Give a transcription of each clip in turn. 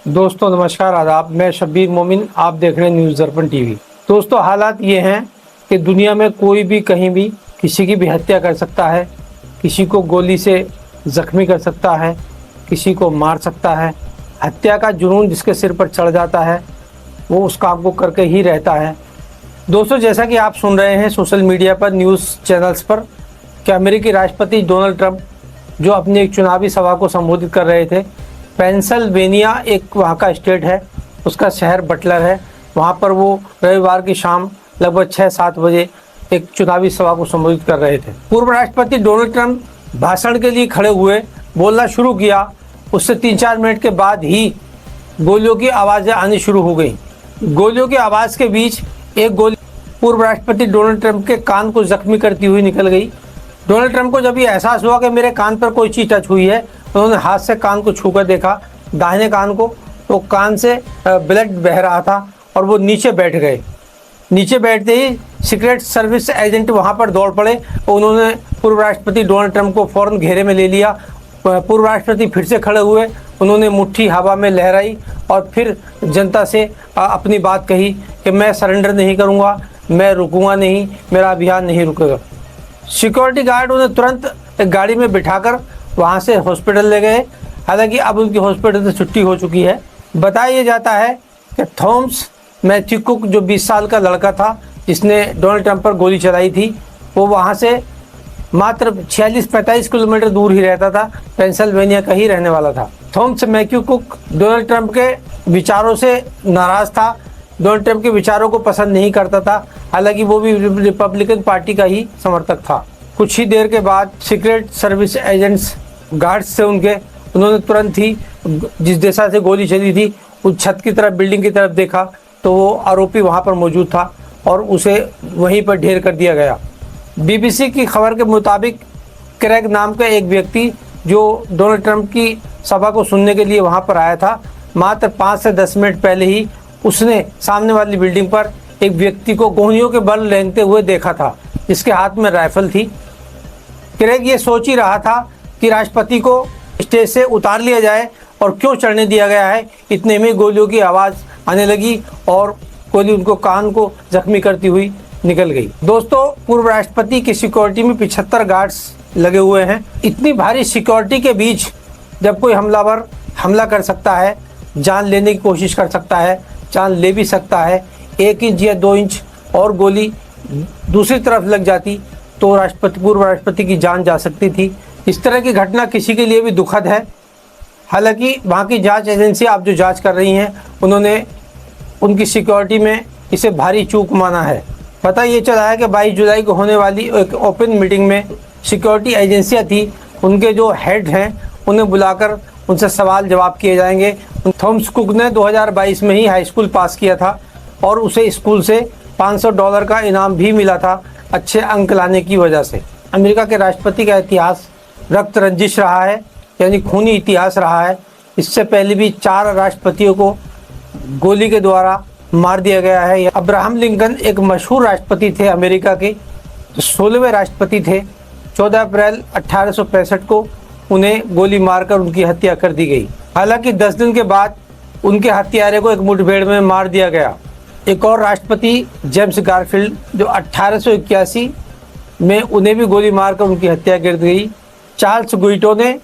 दोस्तों नमस्कार आदाब। मैं शब्बीर मोमिन, आप देख रहे हैं न्यूज़ दर्पण टीवी। दोस्तों हालात ये हैं कि दुनिया में कोई भी कहीं भी किसी की भी हत्या कर सकता है, किसी को गोली से ज़ख्मी कर सकता है, किसी को मार सकता है। हत्या का जुनून जिसके सिर पर चढ़ जाता है वो उस काम को करके ही रहता है। दोस्तों जैसा कि आप सुन रहे हैं सोशल मीडिया पर, न्यूज़ चैनल्स पर, कि अमेरिकी राष्ट्रपति डोनाल्ड ट्रंप जो अपनी एक चुनावी सभा को संबोधित कर रहे थे, पेंसिल्वेनिया एक वहाँ का स्टेट है, उसका शहर बटलर है, वहाँ पर वो रविवार की शाम लगभग 6-7 बजे एक चुनावी सभा को संबोधित कर रहे थे। पूर्व राष्ट्रपति डोनाल्ड ट्रंप भाषण के लिए खड़े हुए, बोलना शुरू किया। उससे 3-4 मिनट के बाद ही गोलियों की आवाज़ें आनी शुरू हो गई। गोलियों की आवाज़ के बीच एक गोली पूर्व राष्ट्रपति डोनाल्ड ट्रंप के कान को जख्मी करती हुई निकल गई। डोनाल्ड ट्रंप को जब ये एहसास हुआ कि मेरे कान पर कोई चीज़ टच हुई है, उन्होंने हाथ से कान को छूकर देखा, दाहिने कान को, तो कान से ब्लड बह रहा था और वो नीचे बैठ गए। नीचे बैठते ही सीक्रेट सर्विस एजेंट वहाँ पर दौड़ पड़े और उन्होंने पूर्व राष्ट्रपति डोनाल्ड ट्रंप को फ़ौरन घेरे में ले लिया। पूर्व राष्ट्रपति फिर से खड़े हुए, उन्होंने मुट्ठी हवा में लहराई और फिर जनता से अपनी बात कही कि मैं सरेंडर नहीं करूँगा, मैं रुकूंगा नहीं, मेरा अभियान नहीं रुकेगा। सिक्योरिटी गार्ड उन्हें तुरंत एक गाड़ी में बिठाकर वहाँ से हॉस्पिटल ले गए। हालांकि अब उनकी हॉस्पिटल से छुट्टी हो चुकी है। बताया जाता है कि थॉमस मैथ्यू कुक जो 20 साल का लड़का था जिसने डोनाल्ड ट्रंप पर गोली चलाई थी, वो वहाँ से मात्र 46-45 किलोमीटर दूर ही रहता था, पेंसिल्वेनिया का ही रहने वाला था। Thomas Matthew cook Donald Trump के विचारों से नाराज़ था, डोनाल्ड ट्रंप के विचारों को पसंद नहीं करता था। हालांकि वो भी रिपब्लिकन पार्टी का ही समर्थक था। कुछ ही देर के बाद सीक्रेट सर्विस एजेंट्स गार्ड्स से उन्होंने तुरंत ही जिस दिशा से गोली चली थी उस छत की तरफ, बिल्डिंग की तरफ देखा तो वो आरोपी वहाँ पर मौजूद था और उसे वहीं पर ढेर कर दिया गया। बीबीसी की खबर के मुताबिक क्रेग नाम का एक व्यक्ति जो डोनाल्ड ट्रंप की सभा को सुनने के लिए वहाँ पर आया था, मात्र 5 से 10 मिनट पहले ही उसने सामने वाली बिल्डिंग पर एक व्यक्ति को गोलियों के बल रेंगते हुए देखा था, जिसके हाथ में राइफल थी। क्रेग ये सोच ही रहा था कि राष्ट्रपति को स्टेज से उतार लिया जाए और क्यों चढ़ने दिया गया है। इतने में गोलियों की आवाज़ आने लगी और गोली उनको कान को जख्मी करती हुई निकल गई। दोस्तों पूर्व राष्ट्रपति की सिक्योरिटी में 75 गार्ड्स लगे हुए हैं। इतनी भारी सिक्योरिटी के बीच जब कोई हमलावर हमला कर सकता है, जान लेने की कोशिश कर सकता है, जान ले भी सकता है, 1 इंच या 2 इंच और गोली दूसरी तरफ लग जाती तो पूर्व राष्ट्रपति की जान जा सकती थी। इस तरह की घटना किसी के लिए भी दुखद है। हालांकि वहाँ की जांच एजेंसी आप जो जांच कर रही हैं, उन्होंने उनकी सिक्योरिटी में इसे भारी चूक माना है। पता ये चला है कि 22 जुलाई को होने वाली एक ओपन मीटिंग में सिक्योरिटी एजेंसियाँ थी, उनके जो हेड हैं उन्हें बुलाकर उनसे सवाल जवाब किए जाएंगे। थॉमस कुक ने 2022 में ही हाई स्कूल पास किया था और उसे स्कूल से $500 का इनाम भी मिला था अच्छे अंक लाने की वजह से। अमेरिका के राष्ट्रपति का इतिहास रक्त रंजिश रहा है, यानी खूनी इतिहास रहा है। इससे पहले भी 4 राष्ट्रपतियों को गोली के द्वारा मार दिया गया है। अब्राहम लिंकन एक मशहूर राष्ट्रपति थे अमेरिका के, 16वें राष्ट्रपति थे। 14 अप्रैल 1865 को उन्हें गोली मारकर उनकी हत्या कर दी गई। हालांकि 10 दिन के बाद उनके हत्यारे को एक मुठभेड़ में मार दिया गया। एक और राष्ट्रपति जेम्स गारफील्ड जो 1881 में उन्हें भी गोली मारकर उनकी हत्या कर दी गई। चार्ल्स गुइटो ने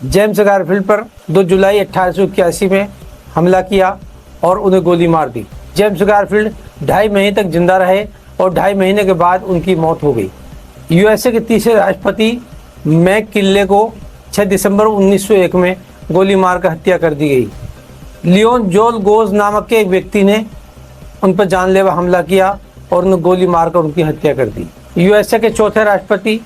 जेम्स गारफील्ड पर 2 जुलाई 1881 में हमला किया और उन्हें गोली मार दी। जेम्स गारफील्ड 2.5 महीने तक जिंदा रहे और 2.5 महीने के बाद उनकी मौत हो गई। यूएसए के तीसरे राष्ट्रपति मैक किनले को 6 दिसंबर 1901 में गोली मारकर हत्या कर दी गई। लियोन जोल गोज नामक के एक व्यक्ति ने उन पर जानलेवा हमला किया और उन्हें गोली मारकर उनकी हत्या कर दी। यूएसए के चौथे राष्ट्रपति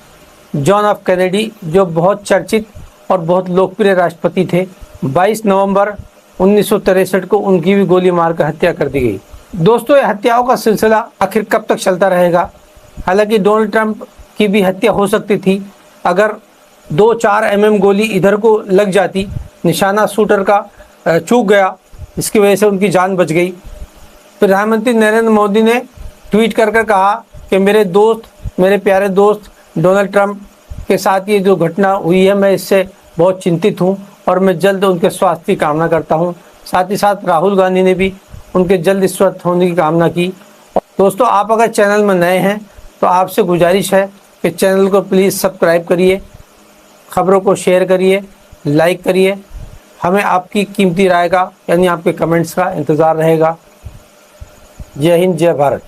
जॉन एफ कैनेडी जो बहुत चर्चित और बहुत लोकप्रिय राष्ट्रपति थे, 22 नवंबर 1963 को उनकी भी गोली मारकर हत्या कर दी गई। दोस्तों ये हत्याओं का सिलसिला आखिर कब तक चलता रहेगा? हालांकि डोनाल्ड ट्रंप की भी हत्या हो सकती थी अगर 2-4 mm गोली इधर को लग जाती, निशाना शूटर का चूक गया, इसकी वजह से उनकी जान बच गई। प्रधानमंत्री नरेंद्र मोदी ने ट्वीट कर कहा कि मेरे प्यारे दोस्त डोनाल्ड ट्रंप के साथ ये जो घटना हुई है, मैं इससे बहुत चिंतित हूँ और मैं जल्द उनके स्वास्थ्य की कामना करता हूँ। साथ ही साथ राहुल गांधी ने भी उनके जल्द स्वस्थ होने की कामना की। दोस्तों, आप अगर चैनल में नए हैं तो आपसे गुजारिश है कि चैनल को प्लीज़ सब्सक्राइब करिए, खबरों को शेयर करिए, लाइक करिए। हमें आपकी कीमती राय का यानी आपके कमेंट्स का इंतज़ार रहेगा। जय हिंद, जय भारत।